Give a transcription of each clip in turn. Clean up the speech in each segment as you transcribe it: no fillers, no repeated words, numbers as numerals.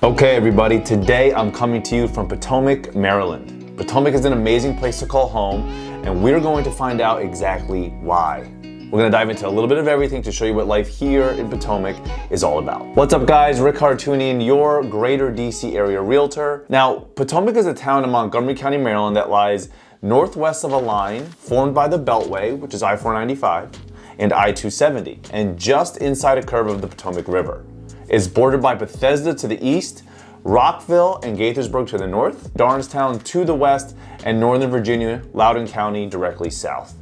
Okay everybody, today I'm coming to you from Potomac, Maryland. Potomac is an amazing place to call home, and we're going to find out exactly why. We're gonna dive into a little bit of everything to show you what life here in Potomac is all about. What's up guys, Rick Hartunian, your greater DC area realtor. Now, Potomac is a town in Montgomery County, Maryland that lies northwest of a line formed by the Beltway, which is I-495, and I-270, and just inside a curve of the Potomac River. It's bordered by Bethesda to the east, Rockville and Gaithersburg to the north, Darnestown to the west, and Northern Virginia, Loudoun County directly south.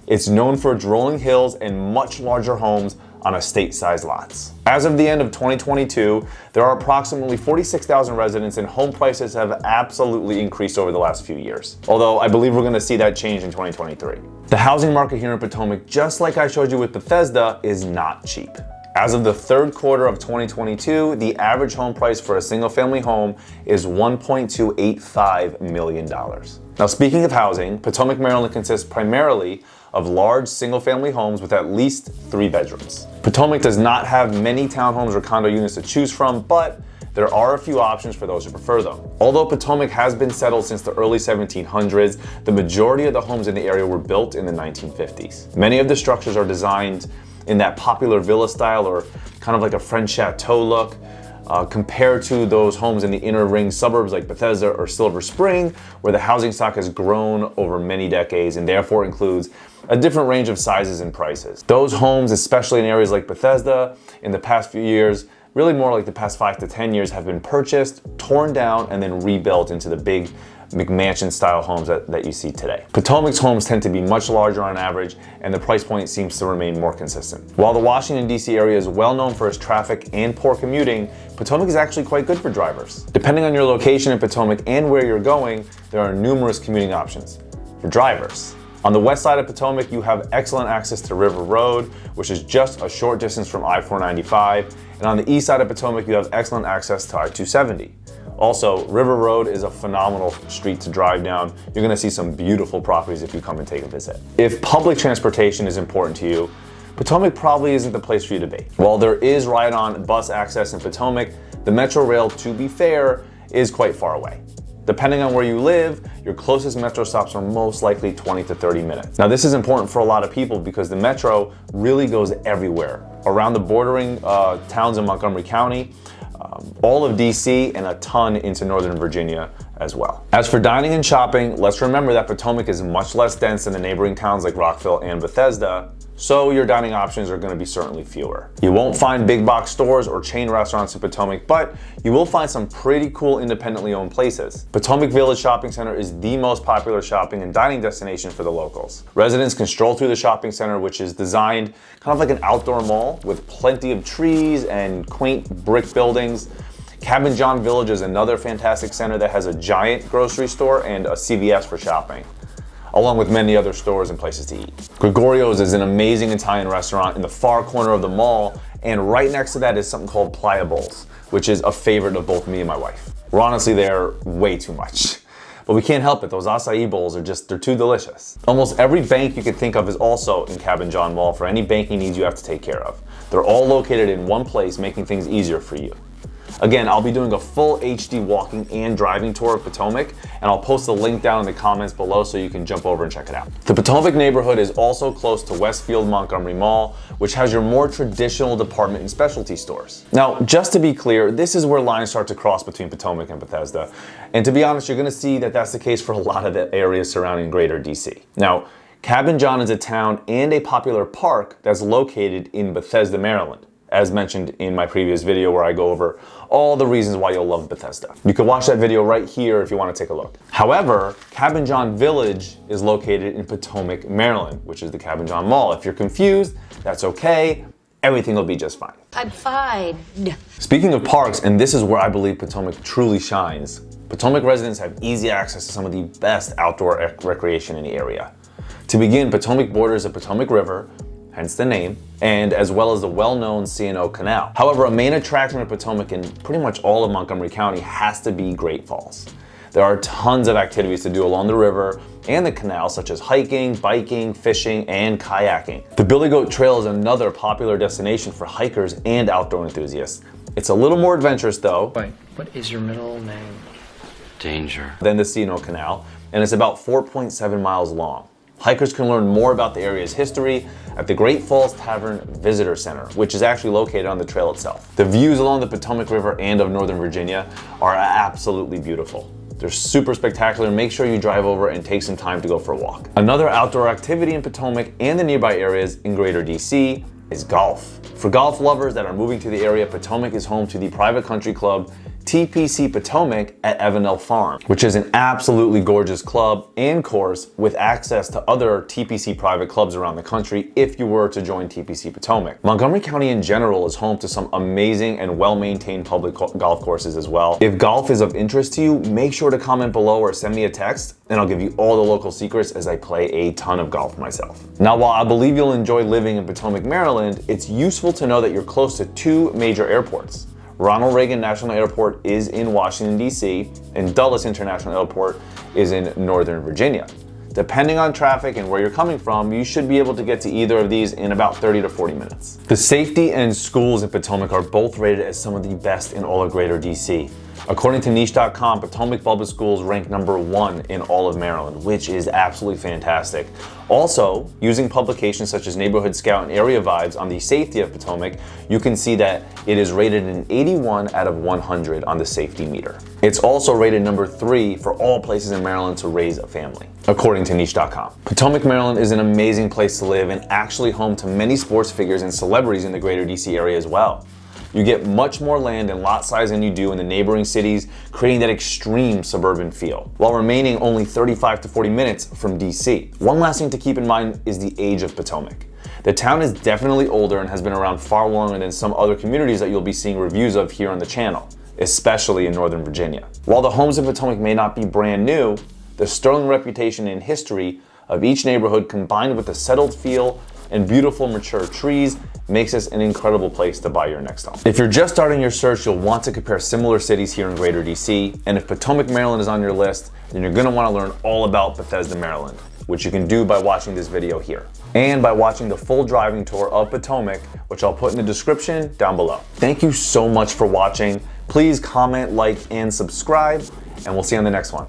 It's known for its rolling hills and much larger homes on estate-sized lots. As of the end of 2022, there are approximately 46,000 residents, and home prices have absolutely increased over the last few years. Although I believe we're gonna see that change in 2023. The housing market here in Potomac, just like I showed you with Bethesda, is not cheap. As of the third quarter of 2022, the average home price for a single-family home is $1.285 million. Now, speaking of housing, Potomac, Maryland consists primarily of large single-family homes with at least 3 bedrooms. Potomac does not have many townhomes or condo units to choose from, but there are a few options for those who prefer them. Although Potomac has been settled since the early 1700s, the majority of the homes in the area were built in the 1950s. Many of the structures are designed in that popular villa style, or kind of like a French chateau look, compared to those homes in the inner ring suburbs like Bethesda or Silver Spring, where the housing stock has grown over many decades and therefore includes a different range of sizes and prices. Those homes, especially in areas like Bethesda, in the past few years, really more like the past 5 to 10 years, have been purchased, torn down, and then rebuilt into the big McMansion style homes that you see today. Potomac's homes tend to be much larger on average, and the price point seems to remain more consistent. While the Washington, D.C. area is well known for its traffic and poor commuting, Potomac is actually quite good for drivers. Depending on your location in Potomac and where you're going, there are numerous commuting options for drivers. On the west side of Potomac, you have excellent access to River Road, which is just a short distance from I-495, and on the east side of Potomac, you have excellent access to I-270. Also, River Road is a phenomenal street to drive down. You're gonna see some beautiful properties if you come and take a visit. If public transportation is important to you, Potomac probably isn't the place for you to be. While there is ride-on bus access in Potomac, the Metro Rail, to be fair, is quite far away. Depending on where you live, your closest Metro stops are most likely 20 to 30 minutes. Now, this is important for a lot of people because the Metro really goes everywhere, around the bordering towns in Montgomery County, all of DC, and a ton into Northern Virginia as well. As for dining and shopping, let's remember that Potomac is much less dense than the neighboring towns like Rockville and Bethesda, so your dining options are going to be certainly fewer. You won't find big box stores or chain restaurants in Potomac, but you will find some pretty cool independently owned places. Potomac Village Shopping Center is the most popular shopping and dining destination for the locals. Residents can stroll through the shopping center, which is designed kind of like an outdoor mall with plenty of trees and quaint brick buildings. Cabin John Village is another fantastic center that has a giant grocery store and a CVS for shopping, along with many other stores and places to eat. Gregorio's is an amazing Italian restaurant in the far corner of the mall, and right next to that is something called Playa Bowls, which is a favorite of both me and my wife. We're honestly there way too much. But we can't help it, those acai bowls they're too delicious. Almost every bank you could think of is also in Cabin John Mall for any banking needs you have to take care of. They're all located in one place, making things easier for you. Again, I'll be doing a full HD walking and driving tour of Potomac, and I'll post the link down in the comments below so you can jump over and check it out. The Potomac neighborhood is also close to Westfield Montgomery Mall, which has your more traditional department and specialty stores. Now, just to be clear, this is where lines start to cross between Potomac and Bethesda. And to be honest, you're gonna see that that's the case for a lot of the areas surrounding greater DC. Now, Cabin John is a town and a popular park that's located in Bethesda, Maryland, as mentioned in my previous video where I go over all the reasons why you'll love Bethesda. You can watch that video right here if you want to take a look. However, Cabin John Village is located in Potomac, Maryland, which is the Cabin John Mall. If you're confused, that's okay. Everything will be just fine. I'm fine. Speaking of parks, and this is where I believe Potomac truly shines, Potomac residents have easy access to some of the best outdoor recreation in the area. To begin, Potomac borders the Potomac River, hence the name, and as well as the well-known C&O Canal. However, a main attraction of Potomac and pretty much all of Montgomery County has to be Great Falls. There are tons of activities to do along the river and the canal, such as hiking, biking, fishing, and kayaking. The Billy Goat Trail is another popular destination for hikers and outdoor enthusiasts. It's a little more adventurous though, What is your middle name? Danger. Then the Sino Canal, and it's about 4.7 miles long. Hikers can learn more about the area's history at the Great Falls Tavern Visitor Center, which is actually located on the trail itself. The views along the Potomac River and of Northern Virginia are absolutely beautiful. They're super spectacular. Make sure you drive over and take some time to go for a walk. Another outdoor activity in Potomac and the nearby areas in Greater DC is golf. For golf lovers that are moving to the area, Potomac is home to the private country club TPC Potomac at Evandale Farm, which is an absolutely gorgeous club and course with access to other TPC private clubs around the country if you were to join TPC Potomac. Montgomery County in general is home to some amazing and well-maintained public golf courses as well. If golf is of interest to you, make sure to comment below or send me a text and I'll give you all the local secrets as I play a ton of golf myself. Now, while I believe you'll enjoy living in Potomac, Maryland, it's useful to know that you're close to two major airports. Ronald Reagan National Airport is in Washington, D.C., and Dulles International Airport is in Northern Virginia. Depending on traffic and where you're coming from, you should be able to get to either of these in about 30 to 40 minutes. The safety and schools in Potomac are both rated as some of the best in all of Greater D.C. According to niche.com, Potomac Public Schools rank #1 in all of Maryland, which is absolutely fantastic. Also, using publications such as Neighborhood Scout and Area Vibes on the safety of Potomac, you can see that it is rated an 81 out of 100 on the safety meter. It's also rated #3 for all places in Maryland to raise a family, according to niche.com. Potomac, Maryland is an amazing place to live and actually home to many sports figures and celebrities in the Greater DC area as well. You get much more land and lot size than you do in the neighboring cities, creating that extreme suburban feel, while remaining only 35 to 40 minutes from DC. One last thing to keep in mind is the age of Potomac. The town is definitely older and has been around far longer than some other communities that you'll be seeing reviews of here on the channel, especially in Northern Virginia. While the homes in Potomac may not be brand new, the sterling reputation and history of each neighborhood combined with the settled feel and beautiful mature trees makes this an incredible place to buy your next home. If you're just starting your search, you'll want to compare similar cities here in Greater DC, and if Potomac, Maryland is on your list, then you're gonna wanna learn all about Bethesda, Maryland, which you can do by watching this video here, and by watching the full driving tour of Potomac, which I'll put in the description down below. Thank you so much for watching. Please comment, like, and subscribe, and we'll see you on the next one.